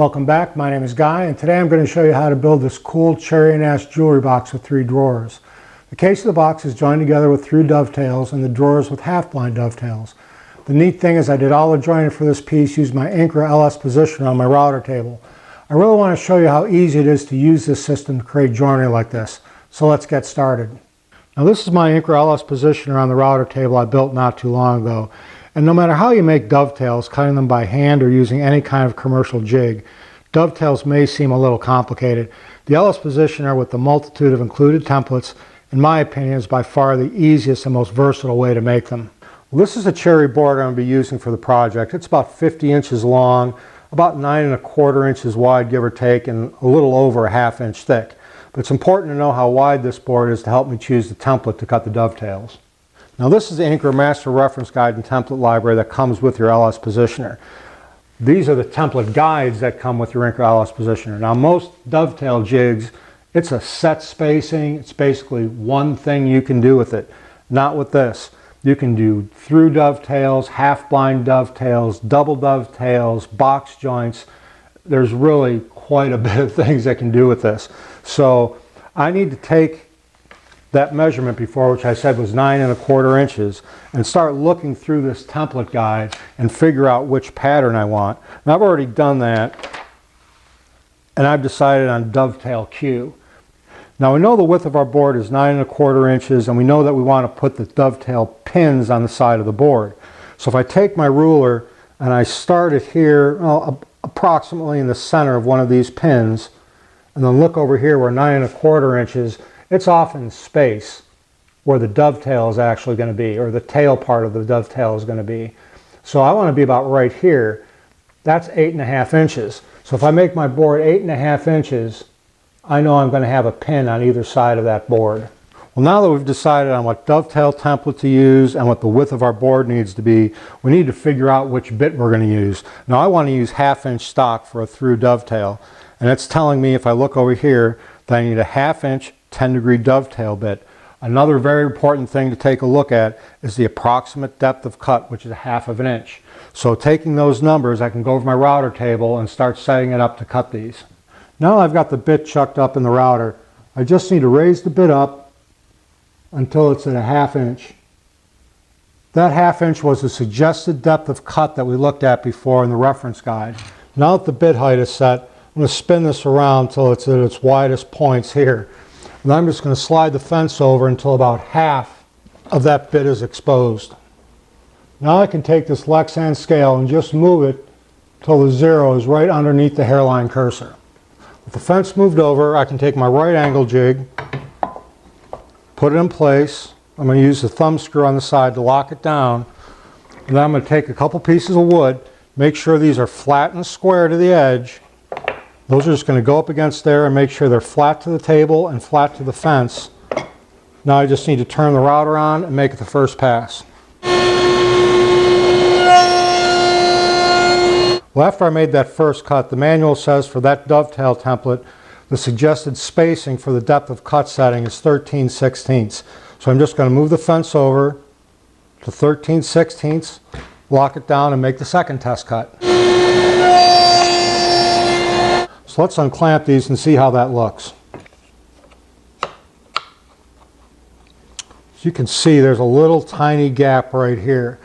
Welcome back, my name is Guy, and today I'm going to show you how to build this cool cherry and ash jewelry box with 3 drawers. The case of the box is joined together with 3 dovetails and the drawers with half-blind dovetails. The neat thing is I did all the joining for this piece using my Incra LS Positioning on my router table. I really want to show you how easy it is to use this system to create joinery like this. So let's get started. Now this is my Incra LS Positioner on the router table I built not too long ago. And no matter how you make dovetails, cutting them by hand or using any kind of commercial jig, dovetails may seem a little complicated. The LS Positioner with the multitude of included templates, in my opinion, is by far the easiest and most versatile way to make them. Well, this is a cherry board I'm going to be using for the project. It's about 50 inches long, about 9 1/4 inches wide, give or take, and a little over a ½ inch thick. But it's important to know how wide this board is to help me choose the template to cut the dovetails. Now this is the Incra Master Reference Guide and Template Library that comes with your LS Positioner. These are the template guides that come with your Incra LS Positioner. Now most dovetail jigs, it's a set spacing. It's basically one thing you can do with it. Not with this. You can do through dovetails, half-blind dovetails, double dovetails, box joints. There's really quite a bit of things that can do with this. So I need to take that measurement before, which I said was 9 1/4 inches, and start looking through this template guide and figure out which pattern I want. And I've already done that, and I've decided on dovetail Q. Now we know the width of our board is 9 1/4 inches, and we know that we want to put the dovetail pins on the side of the board. So if I take my ruler and I start it here, approximately in the center of one of these pins, and then look over here where 9 1/4 inches, it's off in space where the dovetail is actually going to be, or the tail part of the dovetail is going to be. So I want to be about right here. That's 8 1/2 inches. So if I make my board 8 1/2 inches, I know I'm going to have a pin on either side of that board. Well, now that we've decided on what dovetail template to use and what the width of our board needs to be, we need to figure out which bit we're going to use. Now I want to use ½ inch stock for a through dovetail, and it's telling me, if I look over here, that I need a ½ inch 10-degree dovetail bit. Another very important thing to take a look at is the approximate depth of cut, which is 1/2 inch. So taking those numbers, I can go over my router table and start setting it up to cut these. Now I've got the bit chucked up in the router. I just need to raise the bit up until it's at a ½ inch. That ½ inch was the suggested depth of cut that we looked at before in the reference guide. Now that the bit height is set, I'm going to spin this around until it's at its widest points here. And I'm just going to slide the fence over until about half of that bit is exposed. Now I can take this Lexan scale and just move it till the 0 is right underneath the hairline cursor. With the fence moved over, I can take my right angle jig, put it in place. I'm going to use the thumb screw on the side to lock it down. And then I'm going to take a couple pieces of wood, make sure these are flat and square to the edge. Those are just going to go up against there and make sure they're flat to the table and flat to the fence. Now I just need to turn the router on and make it the first pass. Well, after I made that first cut, the manual says for that dovetail template, the suggested spacing for the depth of cut setting is 13/16. So I'm just going to move the fence over to 13/16, lock it down, and make the second test cut. So let's unclamp these and see how that looks. As you can see, there's a little tiny gap right here.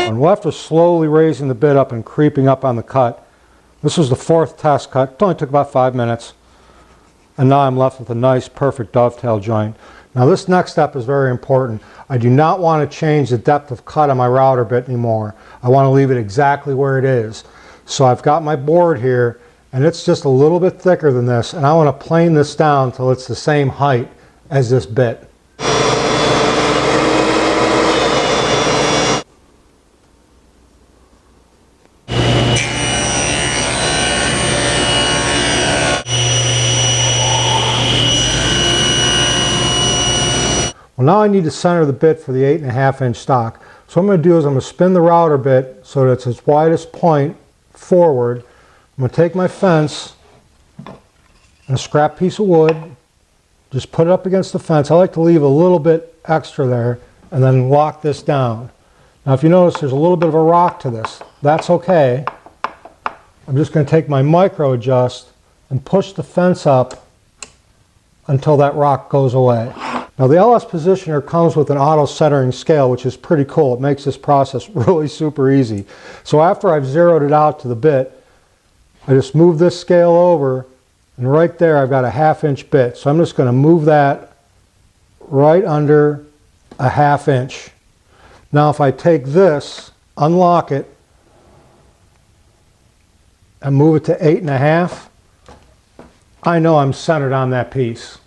And we'll have to slowly raising the bit up and creeping up on the cut. This was the 4th test cut. It only took about 5 minutes. And now I'm left with a nice, perfect dovetail joint. Now this next step is very important. I do not want to change the depth of cut on my router bit anymore. I want to leave it exactly where it is. So I've got my board here, and it's just a little bit thicker than this, and I want to plane this down until it's the same height as this bit. Well, now I need to center the bit for the 8 1/2 inch stock. So what I'm going to do is I'm going to spin the router bit so that it's its widest point forward. I'm going to take my fence and a scrap piece of wood, just put it up against the fence. I like to leave a little bit extra there and then lock this down. Now if you notice there's a little bit of a rock to this. That's okay. I'm just going to take my micro adjust and push the fence up until that rock goes away. Now the LS Positioner comes with an auto centering scale, which is pretty cool. It makes this process really super easy. So after I've zeroed it out to the bit, I just move this scale over, and right there I've got a 1/2 inch bit. So I'm just going to move that right under a 1/2 inch. Now if I take this, unlock it, and move it to 8.5, I know I'm centered on that piece.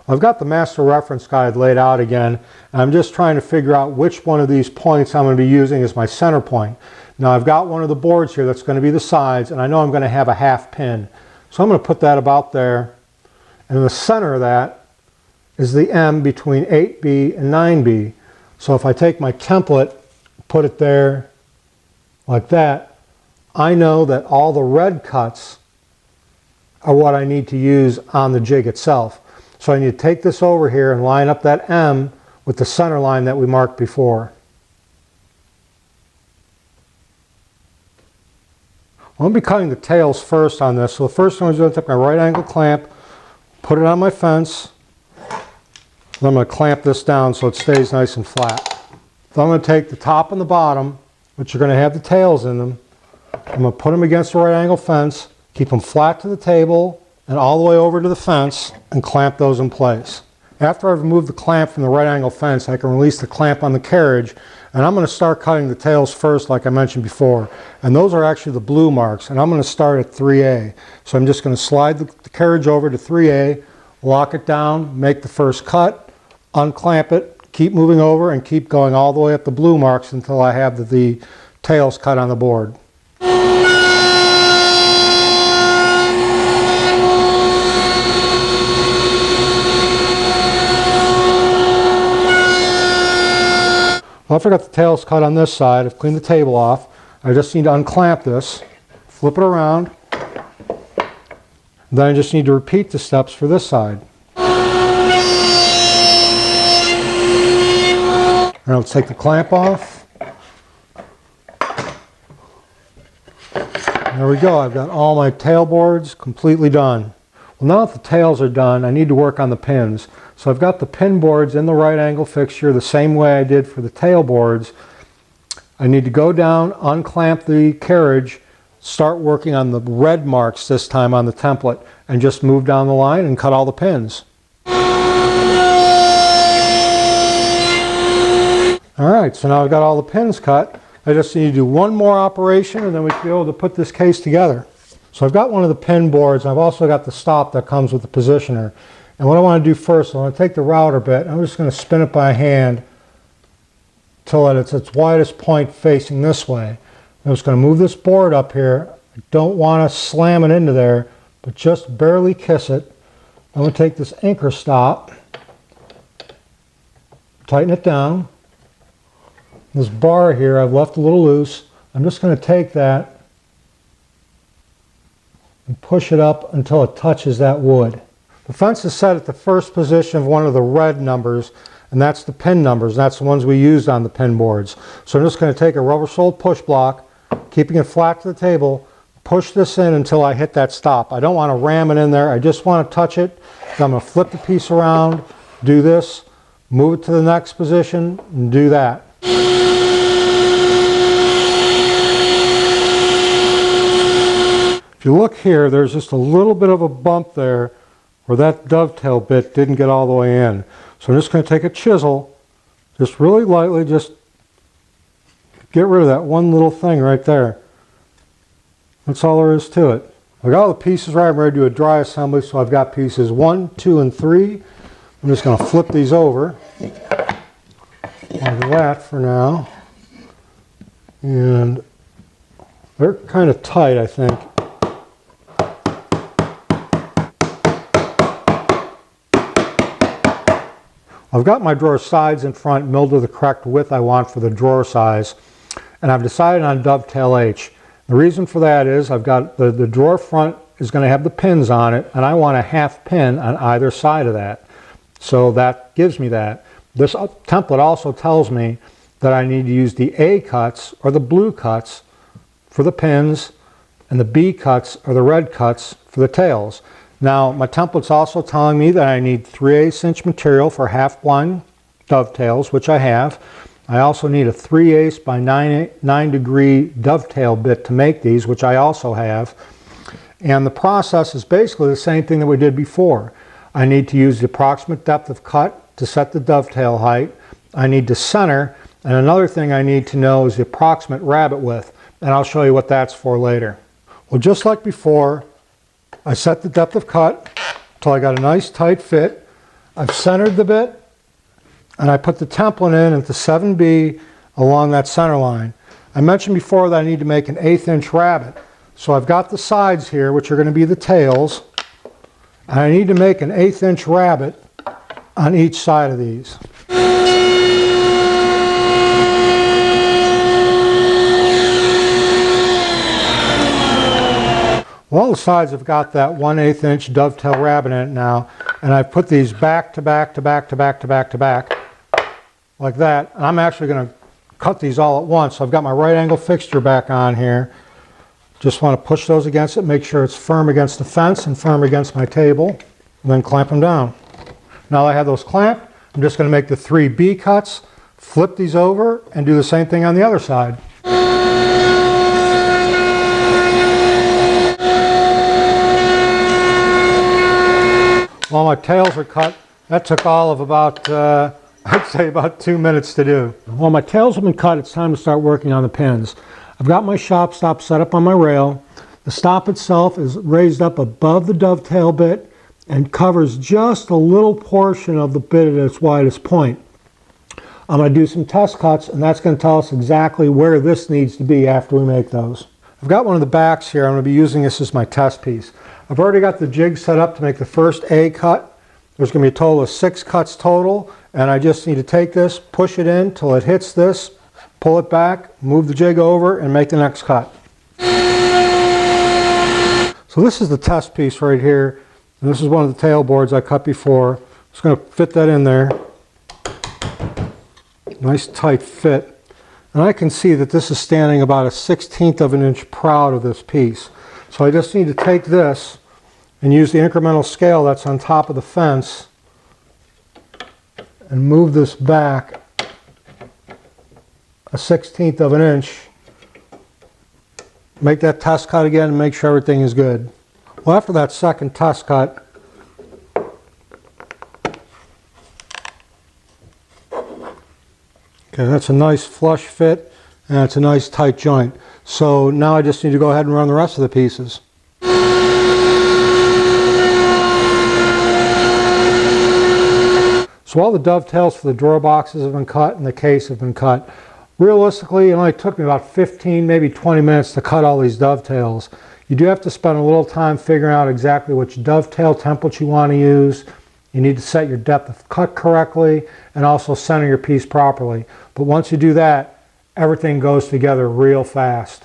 I've got the master reference guide laid out again, and I'm just trying to figure out which one of these points I'm going to be using as my center point. Now I've got one of the boards here that's going to be the sides, and I know I'm going to have a 1/2 pin. So I'm going to put that about there, and in the center of that is the M between 8B and 9B. So if I take my template, put it there like that, I know that all the red cuts are what I need to use on the jig itself. So I need to take this over here and line up that M with the center line that we marked before. I'm going to be cutting the tails first on this. So the first thing I'm going to take my right angle clamp, put it on my fence, then I'm going to clamp this down so it stays nice and flat. Then I'm going to take the top and the bottom, which are going to have the tails in them. I'm going to put them against the right angle fence, keep them flat to the table and all the way over to the fence, and clamp those in place. After I've removed the clamp from the right angle fence, I can release the clamp on the carriage, and I'm going to start cutting the tails first like I mentioned before. And those are actually the blue marks, and I'm going to start at 3A. So I'm just going to slide the carriage over to 3A, lock it down, make the first cut, unclamp it, keep moving over, and keep going all the way up the blue marks until I have the tails cut on the board. Well, after I got the tails cut on this side, I've cleaned the table off. I just need to unclamp this, flip it around, then I just need to repeat the steps for this side. Now let's take the clamp off. There we go, I've got all my tail boards completely done. Well, now that the tails are done, I need to work on the pins. So I've got the pin boards in the right angle fixture the same way I did for the tail boards. I need to go down, unclamp the carriage, start working on the red marks this time on the template, and just move down the line and cut all the pins. Alright, so now I've got all the pins cut. I just need to do one more operation and then we can be able to put this case together. So I've got one of the pin boards, and I've also got the stop that comes with the positioner. And what I want to do first, I want to take the router bit, I'm just going to spin it by hand till it's its widest point facing this way. I'm just going to move this board up here. I don't want to slam it into there, but just barely kiss it. I'm going to take this Incra stop, tighten it down. This bar here I've left a little loose. I'm just going to take that and push it up until it touches that wood. The fence is set at the first position of one of the red numbers, and that's the pin numbers. That's the ones we used on the pin boards. So I'm just going to take a rubber-soled push block, keeping it flat to the table, push this in until I hit that stop. I don't want to ram it in there. I just want to touch it. So I'm going to flip the piece around, do this, move it to the next position, and do that. If you look here, there's just a little bit of a bump there where that dovetail bit didn't get all the way in. So I'm just going to take a chisel, just really lightly, just get rid of that one little thing right there. That's all there is to it. I got all the pieces right. I'm ready to do a dry assembly, so I've got pieces 1, 2, and 3. I'm just going to flip these over like that for now. And they're kind of tight, I think. I've got my drawer sides and front milled to the correct width I want for the drawer size, and I've decided on dovetail H. The reason for that is I've got the drawer front is going to have the pins on it, and I want a half pin on either side of that. So that gives me that. This template also tells me that I need to use the A cuts or the blue cuts for the pins and the B cuts or the red cuts for the tails. Now my template's also telling me that I need 3/8 inch material for half blind dovetails, which I have. I also need a 3/8 by 9 degree dovetail bit to make these, which I also have. And the process is basically the same thing that we did before. I need to use the approximate depth of cut to set the dovetail height. I need to center, and another thing I need to know is the approximate rabbet width, and I'll show you what that's for later. Well, just like before, I set the depth of cut until I got a nice tight fit. I've centered the bit, and I put the template in at the 7B along that center line. I mentioned before that I need to make an 1/8 inch rabbet. So I've got the sides here, which are going to be the tails, and I need to make an 1/8 inch rabbet on each side of these. Well, the sides have got that 1/8 inch dovetail rabbet in it now, and I've put these back to back to back to back to back to back like that. And I'm actually going to cut these all at once. So I've got my right angle fixture back on here. Just want to push those against it, make sure it's firm against the fence and firm against my table, and then clamp them down. Now that I have those clamped, I'm just going to make the 3 B cuts, flip these over, and do the same thing on the other side. While my tails are cut, that took all of about, I'd say about 2 minutes to do. While my tails have been cut, it's time to start working on the pins. I've got my shop stop set up on my rail. The stop itself is raised up above the dovetail bit and covers just a little portion of the bit at its widest point. I'm going to do some test cuts, and that's going to tell us exactly where this needs to be after we make those. I've got one of the backs here. I'm going to be using this as my test piece. I've already got the jig set up to make the first A cut. There's going to be a total of 6 cuts total, and I just need to take this, push it in till it hits this, pull it back, move the jig over, and make the next cut. So this is the test piece right here, and this is one of the tail boards I cut before. Just going to fit that in there. Nice tight fit. And I can see that this is standing about a 1/16 of an inch proud of this piece. So I just need to take this and use the incremental scale that's on top of the fence and move this back a 1/16 of an inch. Make that test cut again and make sure everything is good. Well, after that second test cut, okay, that's a nice flush fit and it's a nice tight joint. So now I just need to go ahead and run the rest of the pieces. So all the dovetails for the drawer boxes have been cut and the case have been cut. Realistically, it only took me about 15, maybe 20 minutes to cut all these dovetails. You do have to spend a little time figuring out exactly which dovetail template you want to use. You need to set your depth of cut correctly and also center your piece properly. But once you do that, everything goes together real fast.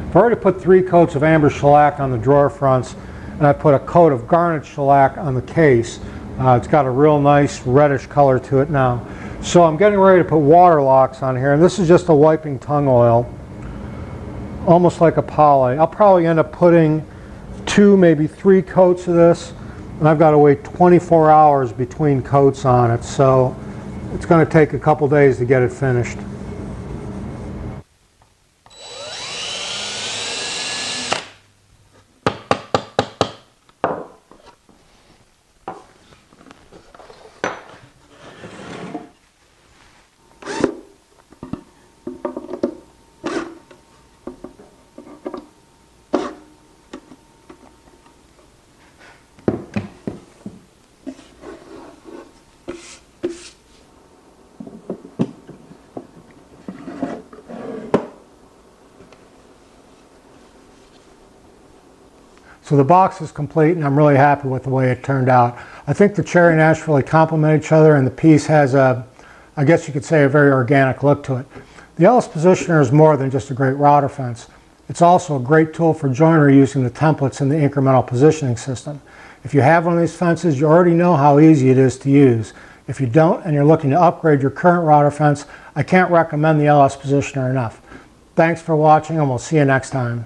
I've already put 3 coats of amber shellac on the drawer fronts, and I put a coat of garnet shellac on the case. It's got a real nice reddish color to it now. So I'm getting ready to put water locks on here, and this is just a wiping tongue oil, almost like a poly. I'll probably end up putting 2, maybe 3 coats of this, and I've got to wait 24 hours between coats on it, so it's going to take a couple days to get it finished. So the box is complete, and I'm really happy with the way it turned out. I think the cherry and ash really complement each other, and the piece has a, I guess you could say, a very organic look to it. The LS Positioner is more than just a great router fence. It's also a great tool for joinery using the templates in the incremental positioning system. If you have one of these fences, you already know how easy it is to use. If you don't and you're looking to upgrade your current router fence, I can't recommend the LS Positioner enough. Thanks for watching, and we'll see you next time.